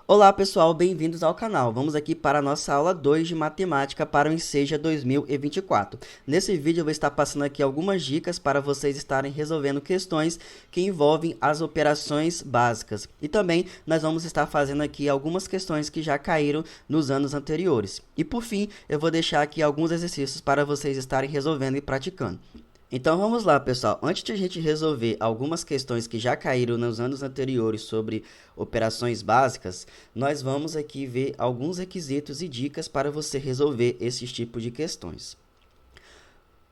Olá pessoal, bem-vindos ao canal. Vamos aqui para a nossa aula 2 de matemática para o Enseja 2024. Nesse vídeo eu vou estar passando aqui algumas dicas para vocês estarem resolvendo questões que envolvem as operações básicas. E também nós vamos estar fazendo aqui algumas questões que já caíram nos anos anteriores. E por fim, eu vou deixar aqui alguns exercícios para vocês estarem resolvendo e praticando. Então vamos lá, pessoal. Antes de a gente resolver algumas questões que já caíram nos anos anteriores sobre operações básicas, nós vamos aqui ver alguns requisitos e dicas para você resolver esses tipos de questões.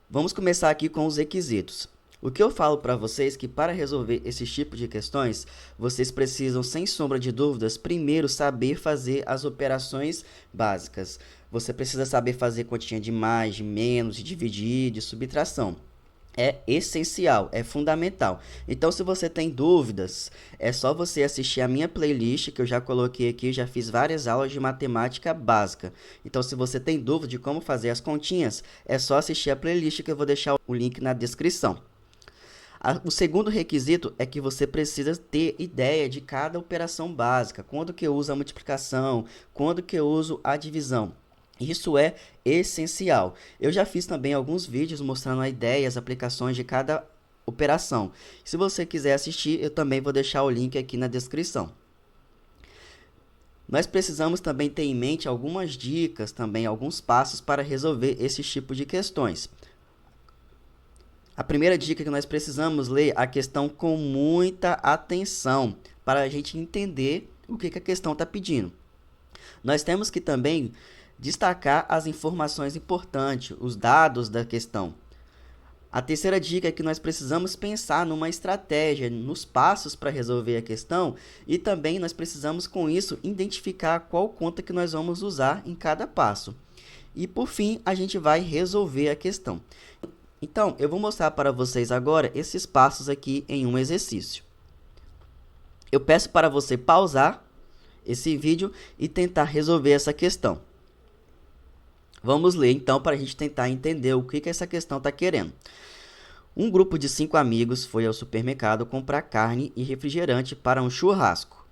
Vamos começar aqui com os requisitos. O que eu falo para vocês é que para resolver esses tipos de questões, vocês precisam, sem sombra de dúvidas, primeiro saber fazer as operações básicas. Você precisa saber fazer continha de mais, de menos, de dividir, de subtração. É essencial, é fundamental. Então, se você tem dúvidas, é só você assistir a minha playlist, que eu já coloquei aqui, já fiz várias aulas de matemática básica. Então, se você tem dúvida de como fazer as continhas, é só assistir a playlist, que eu vou deixar o link na descrição. O segundo requisito é que você precisa ter ideia de cada operação básica, quando que eu uso a multiplicação, quando que eu uso a divisão. Isso é essencial. Eu já fiz também alguns vídeos mostrando a ideia e as aplicações de cada operação. Se você quiser assistir, eu também vou deixar o link aqui na descrição. Nós precisamos também ter em mente algumas dicas, também alguns passos para resolver esses tipos de questões. A primeira dica é que nós precisamos ler a questão com muita atenção, para a gente entender o que a questão está pedindo. Nós temos que também destacar as informações importantes, os dados da questão. A terceira dica é que nós precisamos pensar numa estratégia, nos passos para resolver a questão, e também nós precisamos, com isso, identificar qual conta que nós vamos usar em cada passo. E, por fim, a gente vai resolver a questão. Então, eu vou mostrar para vocês agora esses passos aqui em um exercício. Eu peço para você pausar esse vídeo e tentar resolver essa questão. Vamos ler, então, para a gente tentar entender o que essa questão está querendo. Um grupo de 5 amigos foi ao supermercado comprar carne e refrigerante para um churrasco.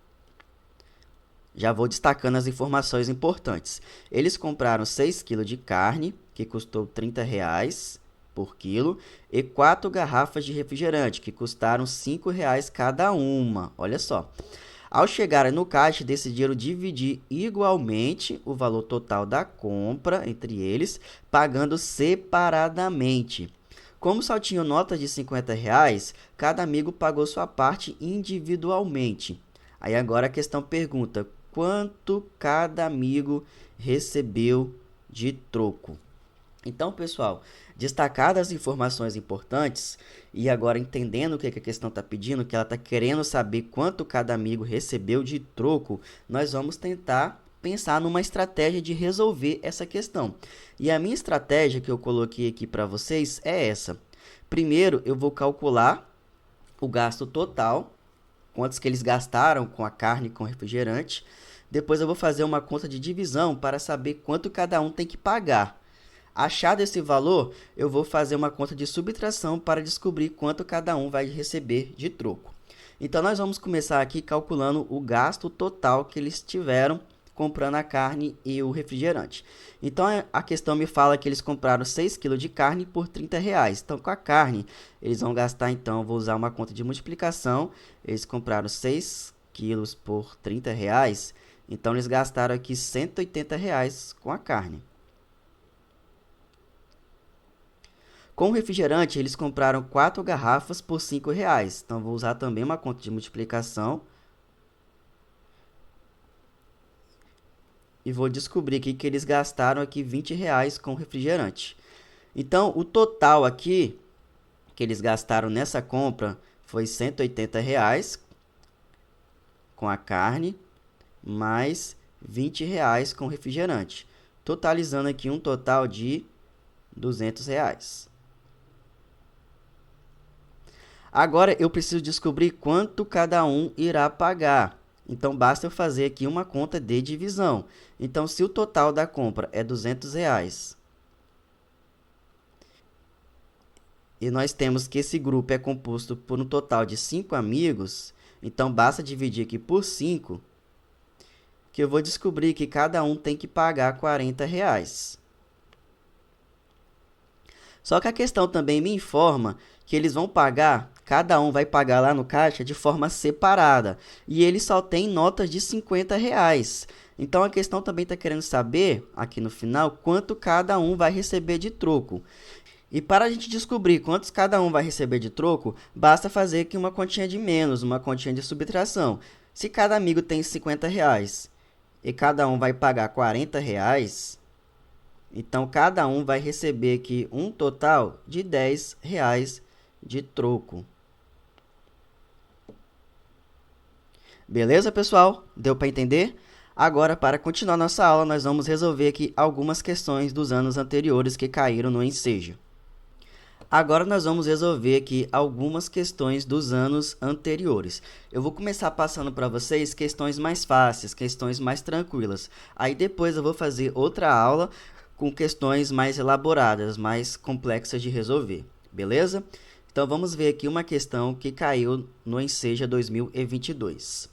Já vou destacando as informações importantes. Eles compraram 6 kg de carne, que custou R$ 30 por quilo, e 4 garrafas de refrigerante, que custaram R$ 5 cada uma. Olha só. Ao chegarem no caixa, decidiram dividir igualmente o valor total da compra entre eles, pagando separadamente. Como só tinham notas de R$ 50, cada amigo pagou sua parte individualmente. Aí agora a questão pergunta, quanto cada amigo recebeu de troco? Então, pessoal, destacadas as informações importantes e agora entendendo o que a questão está pedindo, que ela está querendo saber quanto cada amigo recebeu de troco, nós vamos tentar pensar numa estratégia de resolver essa questão. E a minha estratégia que eu coloquei aqui para vocês é essa. Primeiro, eu vou calcular o gasto total, quantos que eles gastaram com a carne e com o refrigerante. Depois eu vou fazer uma conta de divisão para saber quanto cada um tem que pagar. Achado esse valor, eu vou fazer uma conta de subtração para descobrir quanto cada um vai receber de troco. Então, nós vamos começar aqui calculando o gasto total que eles tiveram comprando a carne e o refrigerante. Então, a questão me fala que eles compraram 6 kg de carne por R$ 30. Então, com a carne, eles vão gastar, então, vou usar uma conta de multiplicação. Eles compraram 6 quilos por R$ 30. Então, eles gastaram aqui R$ 180 com a carne. Com o refrigerante, eles compraram 4 garrafas por R$ 5. Então, vou usar também uma conta de multiplicação. E vou descobrir aqui que eles gastaram aqui R$ 20 com o refrigerante. Então, o total aqui que eles gastaram nessa compra foi R$ 180 com a carne, mais R$ 20 com o refrigerante. Totalizando aqui um total de R$ 200. Agora, eu preciso descobrir quanto cada um irá pagar. Então, basta eu fazer aqui uma conta de divisão. Então, se o total da compra é R$ 200, e nós temos que esse grupo é composto por um total de 5 amigos, então basta dividir aqui por 5, que eu vou descobrir que cada um tem que pagar R$ 40. Só que a questão também me informa que eles vão pagar, cada um vai pagar lá no caixa de forma separada. E eles só têm notas de R$ 50. Então a questão também está querendo saber, aqui no final, quanto cada um vai receber de troco. E para a gente descobrir quantos cada um vai receber de troco, basta fazer aqui uma continha de menos, uma continha de subtração. Se cada amigo tem R$ 50 e cada um vai pagar R$ 40, então cada um vai receber aqui um total de R$ 10 de troco. Beleza, pessoal? Deu para entender? Agora, para continuar nossa aula, nós vamos resolver aqui algumas questões dos anos anteriores que caíram no ensejo. Agora nós vamos resolver aqui algumas questões dos anos anteriores. Eu vou começar passando para vocês questões mais fáceis, questões mais tranquilas. Aí depois eu vou fazer outra aula com questões mais elaboradas, mais complexas de resolver. Beleza? Então vamos ver aqui uma questão que caiu no Enseja 2022.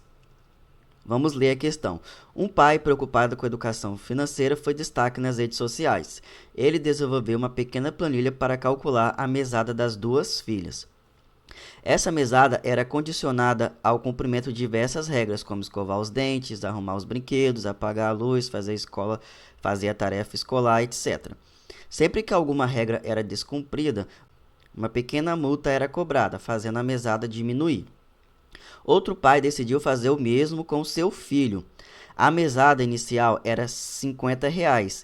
Vamos ler a questão. Um pai preocupado com a educação financeira foi destaque nas redes sociais. Ele desenvolveu uma pequena planilha para calcular a mesada das duas filhas. Essa mesada era condicionada ao cumprimento de diversas regras, como escovar os dentes, arrumar os brinquedos, apagar a luz, fazer a tarefa escolar, etc. Sempre que alguma regra era descumprida, uma pequena multa era cobrada, fazendo a mesada diminuir. Outro pai decidiu fazer o mesmo com seu filho. A mesada inicial era R$ 50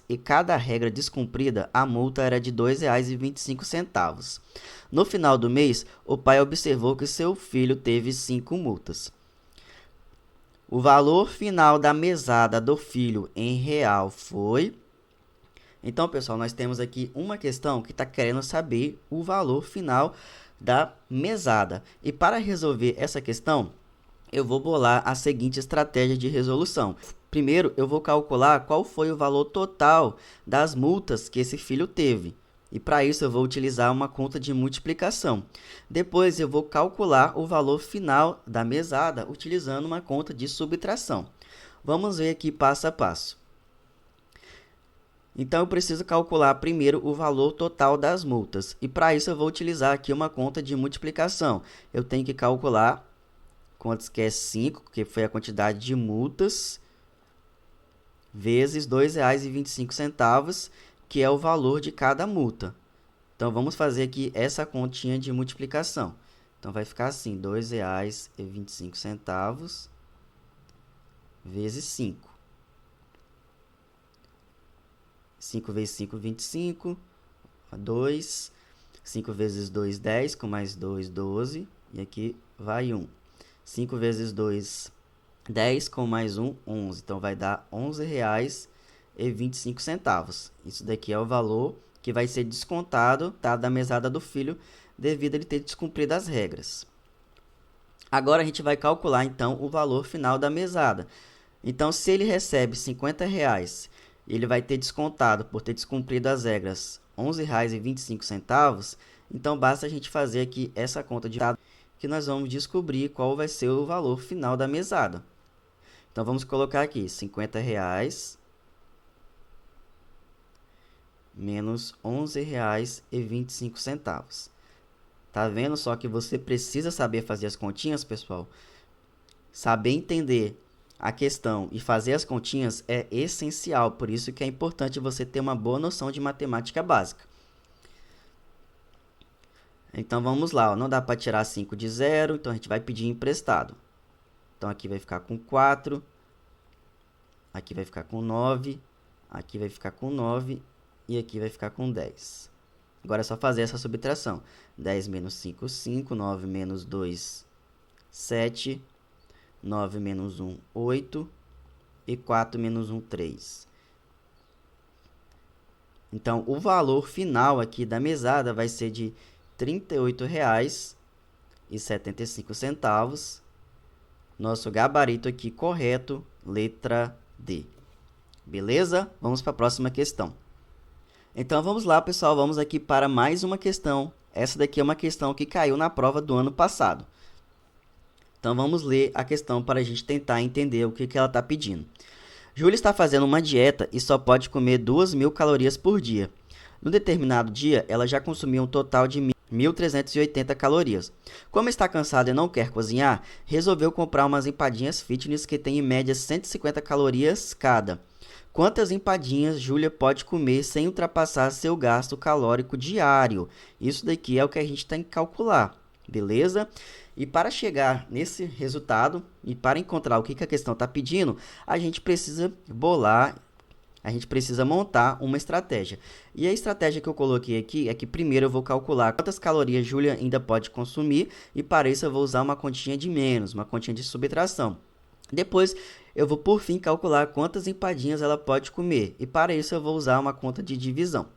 e cada regra descumprida, a multa era de R$ 2,25. No final do mês, o pai observou que seu filho teve 5 multas. O valor final da mesada do filho em real foi... Então, pessoal, nós temos aqui uma questão que está querendo saber o valor final da mesada. E para resolver essa questão, eu vou bolar a seguinte estratégia de resolução. Primeiro, eu vou calcular qual foi o valor total das multas que esse filho teve. E para isso, eu vou utilizar uma conta de multiplicação. Depois, eu vou calcular o valor final da mesada utilizando uma conta de subtração. Vamos ver aqui passo a passo. Então, eu preciso calcular primeiro o valor total das multas. E para isso, eu vou utilizar aqui uma conta de multiplicação. Eu tenho que calcular quantos que é 5, que foi a quantidade de multas, vezes R$ 2,25, que é o valor de cada multa. Então, vamos fazer aqui essa continha de multiplicação. Então, vai ficar assim, R$ 2,25 vezes 5. 5 vezes 5, 25, 2, 5 vezes 2, 10, com mais 2, 12, e aqui vai 1. 5 vezes 2, 10, com mais 1, 11. Então, vai dar R$ 11,25. Isso daqui é o valor que vai ser descontado, tá, da mesada do filho, devido a ele ter descumprido as regras. Agora, a gente vai calcular, então, o valor final da mesada. Então, se ele recebe R$ 50, ele vai ter descontado, por ter descumprido as regras, R$ 11,25. Então, basta a gente fazer aqui essa conta de dados que nós vamos descobrir qual vai ser o valor final da mesada. Então, vamos colocar aqui R$ 50 menos R$ 11,25. Tá vendo só que você precisa saber fazer as continhas, pessoal? Saber entender a questão e fazer as continhas é essencial, por isso que é importante você ter uma boa noção de matemática básica. Então, vamos lá, ó. Não dá para tirar 5 de 0, então a gente vai pedir emprestado. Então, aqui vai ficar com 4, aqui vai ficar com 9, aqui vai ficar com 9 e aqui vai ficar com 10. Agora é só fazer essa subtração. 10 menos 5, 5, 9 menos 2, 7, 9 menos 1, 8 e 4 menos 1, 3. Então, o valor final aqui da mesada vai ser de R$ 38,75. Nosso gabarito aqui correto, letra D. Beleza? Vamos para a próxima questão. Então, vamos lá, pessoal. Vamos aqui para mais uma questão. Essa daqui é uma questão que caiu na prova do ano passado. Então, vamos ler a questão para a gente tentar entender o que ela está pedindo. Júlia está fazendo uma dieta e só pode comer 2.000 calorias por dia. No determinado dia, ela já consumiu um total de 1.380 calorias. Como está cansada e não quer cozinhar, resolveu comprar umas empadinhas fitness que têm em média 150 calorias cada. Quantas empadinhas Júlia pode comer sem ultrapassar seu gasto calórico diário? Isso daqui é o que a gente tem que calcular, beleza? E para chegar nesse resultado e para encontrar o que a questão está pedindo, a gente precisa montar uma estratégia. E a estratégia que eu coloquei aqui é que primeiro eu vou calcular quantas calorias Júlia ainda pode consumir e para isso eu vou usar uma continha de menos, uma continha de subtração. Depois eu vou por fim calcular quantas empadinhas ela pode comer e para isso eu vou usar uma conta de divisão.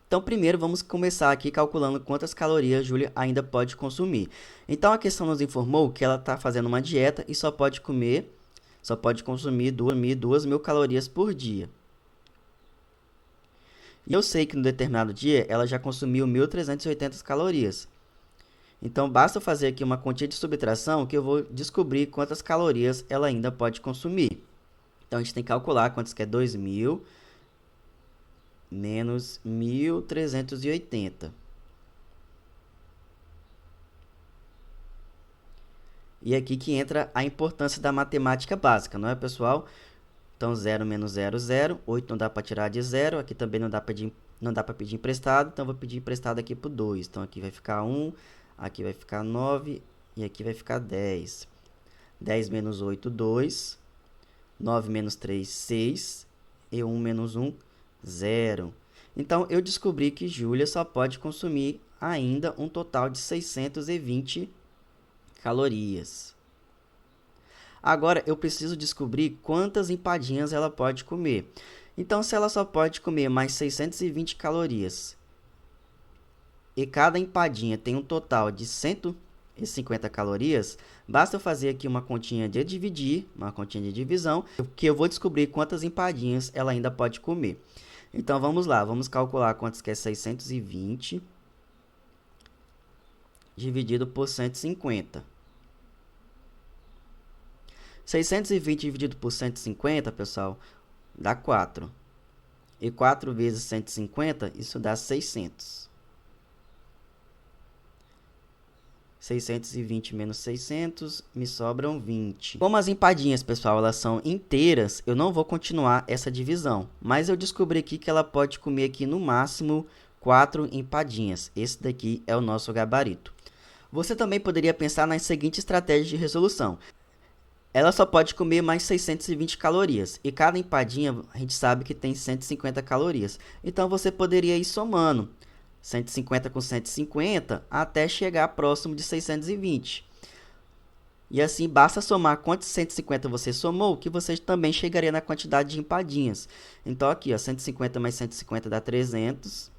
Então, primeiro, vamos começar aqui calculando quantas calorias Júlia ainda pode consumir. Então, a questão nos informou que ela está fazendo uma dieta e só pode consumir 2.000 calorias por dia. E eu sei que no determinado dia ela já consumiu 1.380 calorias. Então, basta fazer aqui uma continha de subtração que eu vou descobrir quantas calorias ela ainda pode consumir. Então, a gente tem que calcular quantos que é 2.000 menos 1.380. E aqui que entra a importância da matemática básica, não é, pessoal? Então, 0 menos 0, 0. 8 não dá para tirar de 0. Aqui também não dá para pedir emprestado. Então, vou pedir emprestado aqui para o 2. Então, aqui vai ficar 1, aqui vai ficar 9 e aqui vai ficar 10. 10 menos 8, 2. 9 menos 3, 6. E 1 menos 1, 0. Então, eu descobri que Júlia só pode consumir ainda um total de 620 calorias. Agora, eu preciso descobrir quantas empadinhas ela pode comer. Então, se ela só pode comer mais 620 calorias e cada empadinha tem um total de 150 calorias, basta eu fazer aqui uma continha de dividir, uma continha de divisão, que eu vou descobrir quantas empadinhas ela ainda pode comer. Então, vamos lá, vamos calcular quantos que é 620 dividido por 150. 620 dividido por 150, pessoal, dá 4. E 4 vezes 150, isso dá 600. 620 menos 600, me sobram 20. Como as empadinhas, pessoal, elas são inteiras, eu não vou continuar essa divisão. Mas eu descobri aqui que ela pode comer aqui no máximo 4 empadinhas. Esse daqui é o nosso gabarito. Você também poderia pensar nas seguintes estratégias de resolução. Ela só pode comer mais 620 calorias. E cada empadinha, a gente sabe que tem 150 calorias. Então, você poderia ir somando 150 com 150 até chegar próximo de 620. E assim, basta somar quantos 150 você somou, que você também chegaria na quantidade de empadinhas. Então, aqui, ó, 150 mais 150 dá 300.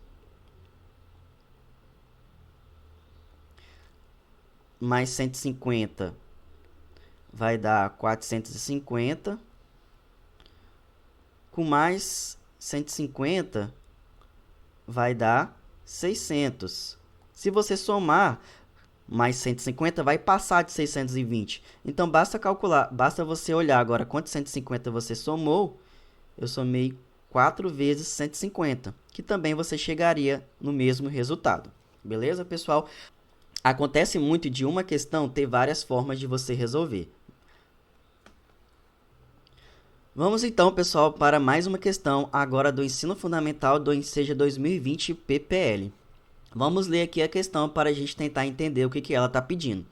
Mais 150 vai dar 450. Com mais 150 vai dar 600. Se você somar mais 150, vai passar de 620. Então, basta calcular, basta você olhar agora quantos 150 você somou. Eu somei 4 vezes 150, que também você chegaria no mesmo resultado. Beleza, pessoal? Acontece muito de uma questão ter várias formas de você resolver. Vamos então, pessoal, para mais uma questão agora do Ensino Fundamental do Enseja 2020 PPL. Vamos ler aqui a questão para a gente tentar entender o que ela está pedindo.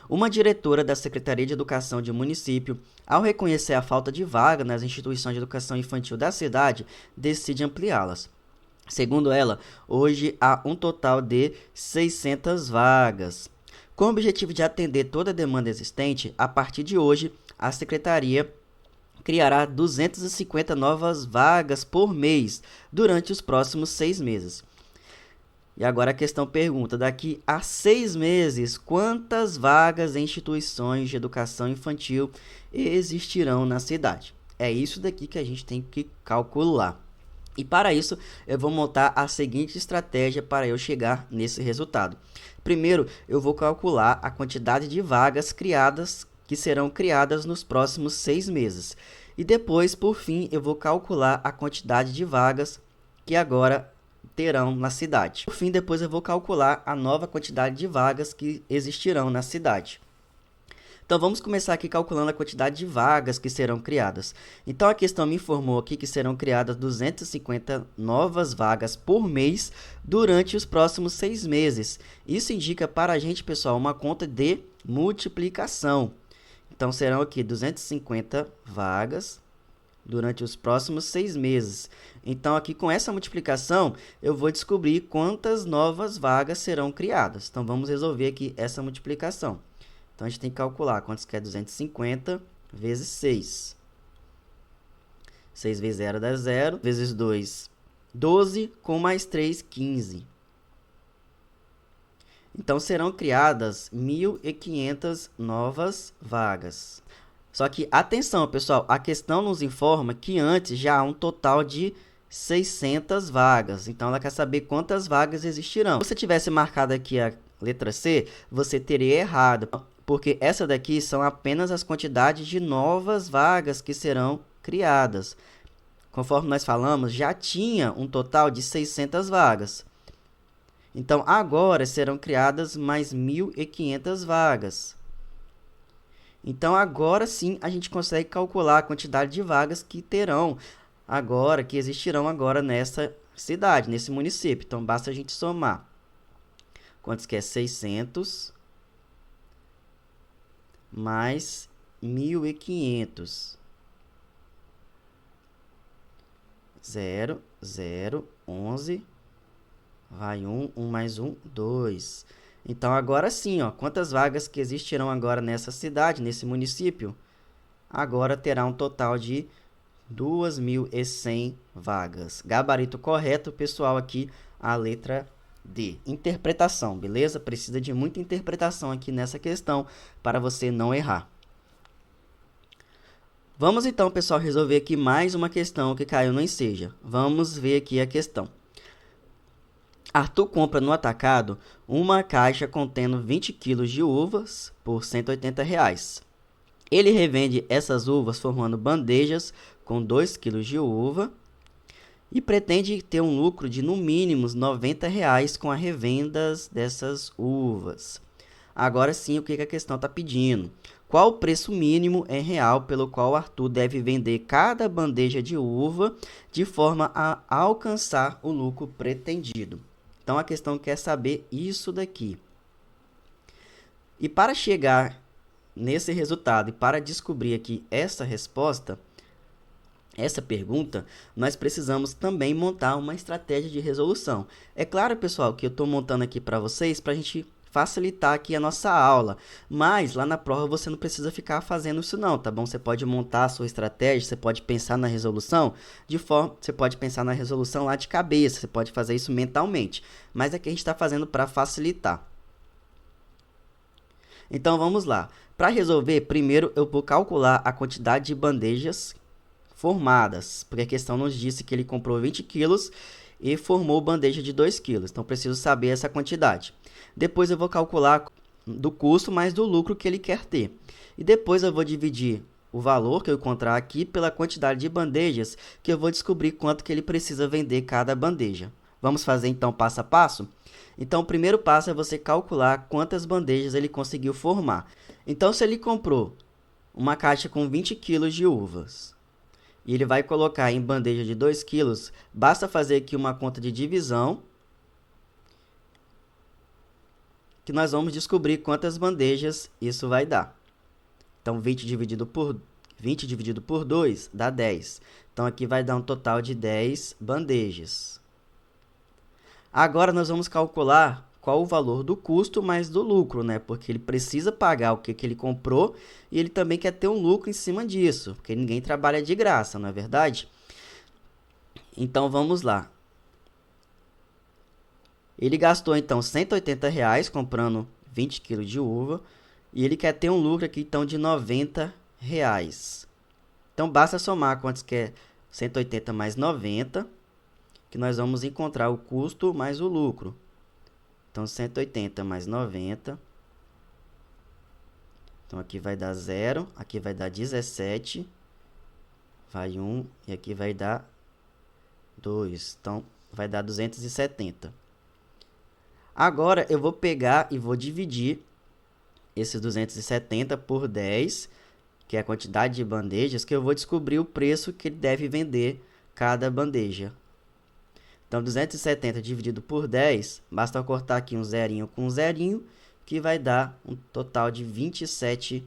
Uma diretora da Secretaria de Educação de um município, ao reconhecer a falta de vaga nas instituições de educação infantil da cidade, decide ampliá-las. Segundo ela, hoje há um total de 600 vagas. Com o objetivo de atender toda a demanda existente, a partir de hoje, a Secretaria criará 250 novas vagas por mês durante os próximos 6 meses. E agora a questão pergunta, daqui a 6 meses, quantas vagas em instituições de educação infantil existirão na cidade? É isso daqui que a gente tem que calcular. E para isso, eu vou montar a seguinte estratégia para eu chegar nesse resultado. Primeiro, eu vou calcular a quantidade de vagas criadas que serão criadas nos próximos 6 meses. E depois, por fim, eu vou calcular a quantidade de vagas que agora terão na cidade. Por fim, depois eu vou calcular a nova quantidade de vagas que existirão na cidade. Então, vamos começar aqui calculando a quantidade de vagas que serão criadas. Então, a questão me informou aqui que serão criadas 250 novas vagas por mês durante os próximos 6 meses. Isso indica para a gente, pessoal, uma conta de multiplicação. Então, serão aqui 250 vagas durante os próximos 6 meses. Então, aqui com essa multiplicação, eu vou descobrir quantas novas vagas serão criadas. Então, vamos resolver aqui essa multiplicação. Então, a gente tem que calcular quantos que é 250 vezes 6. 6 vezes 0 dá 0, vezes 2, 12, com mais 3, 15. Então, serão criadas 1.500 novas vagas. Só que, atenção, pessoal, a questão nos informa que antes já há um total de 600 vagas. Então, ela quer saber quantas vagas existirão. Se você tivesse marcado aqui a letra C, você teria errado, porque essa daqui são apenas as quantidades de novas vagas que serão criadas. Conforme nós falamos, já tinha um total de 600 vagas. Então, agora serão criadas mais 1.500 vagas. Então, agora sim, a gente consegue calcular a quantidade de vagas que terão agora, que existirão agora nessa cidade, nesse município. Então, basta a gente somar. Quantos que é 600 mais 1.500. 0, 0, 11. Vai 1, 1 mais 1, 2. Então, agora sim, ó, quantas vagas que existirão agora nessa cidade, nesse município? Agora terá um total de 2.100 vagas. Gabarito correto, pessoal, aqui a letra D. Interpretação, beleza? Precisa de muita interpretação aqui nessa questão para você não errar. Vamos então, pessoal, resolver aqui mais uma questão que caiu no Enseja. Vamos ver aqui a questão. Arthur compra no atacado uma caixa contendo 20 kg de uvas por R$ 180. Ele revende essas uvas formando bandejas com 2 kg de uva e pretende ter um lucro de no mínimo R$ 90 com a revenda dessas uvas. Agora sim, o que a questão está pedindo? Qual o preço mínimo em real pelo qual Arthur deve vender cada bandeja de uva de forma a alcançar o lucro pretendido? Então, a questão quer saber isso daqui. E para chegar nesse resultado e para descobrir aqui essa resposta, essa pergunta, nós precisamos também montar uma estratégia de resolução. É claro, pessoal, que eu estou montando aqui para vocês para a gente facilitar aqui a nossa aula, mas lá na prova você não precisa ficar fazendo isso não, tá bom? Você pode montar a sua estratégia, você pode pensar na resolução você pode pensar na resolução lá de cabeça, você pode fazer isso mentalmente, mas aqui a gente está fazendo para facilitar. Então vamos lá. Para resolver, primeiro eu vou calcular a quantidade de bandejas formadas, porque a questão nos disse que ele comprou 20 quilos e formou bandeja de 2 quilos, então preciso saber essa quantidade. Depois eu vou calcular do custo mais do lucro que ele quer ter. E depois eu vou dividir o valor que eu encontrar aqui pela quantidade de bandejas, que eu vou descobrir quanto que ele precisa vender cada bandeja. Vamos fazer então passo a passo? Então o primeiro passo é você calcular quantas bandejas ele conseguiu formar. Então se ele comprou uma caixa com 20 kg de uvas e ele vai colocar em bandeja de 2 kg, basta fazer aqui uma conta de divisão que nós vamos descobrir quantas bandejas isso vai dar. Então, 20 dividido por 2 dá 10. Então, aqui vai dar um total de 10 bandejas. Agora, nós vamos calcular qual o valor do custo mais do lucro, né? Porque ele precisa pagar o que ele comprou e ele também quer ter um lucro em cima disso, porque ninguém trabalha de graça, não é verdade? Então, vamos lá. Ele gastou, então, R$ 180 comprando 20 kg de uva. E ele quer ter um lucro aqui, então, de R$ 90. Então, basta somar quantos que é 180 mais 90, que nós vamos encontrar o custo mais o lucro. Então, 180 mais 90. Então, aqui vai dar 0, aqui vai dar 17, vai 1 e aqui vai dar 2. Então, vai dar 270. Agora, eu vou pegar e vou dividir esses 270 por 10, que é a quantidade de bandejas, que eu vou descobrir o preço que ele deve vender cada bandeja. Então, 270 dividido por 10, basta eu cortar aqui um zerinho com um zerinho, que vai dar um total de R$27.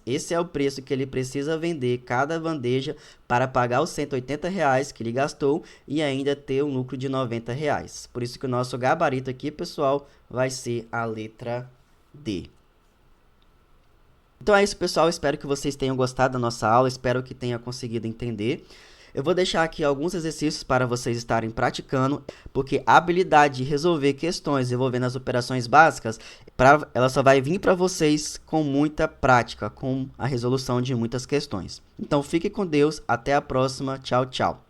Esse é o preço que ele precisa vender cada bandeja para pagar os R$180 que ele gastou e ainda ter um lucro de R$90. Por isso que o nosso gabarito aqui, pessoal, vai ser a letra D. Então é isso, pessoal. Espero que vocês tenham gostado da nossa aula. Espero que tenham conseguido entender. Eu vou deixar aqui alguns exercícios para vocês estarem praticando, porque a habilidade de resolver questões envolvendo as operações básicas, ela só vai vir para vocês com muita prática, com a resolução de muitas questões. Então fique com Deus, até a próxima, tchau, tchau.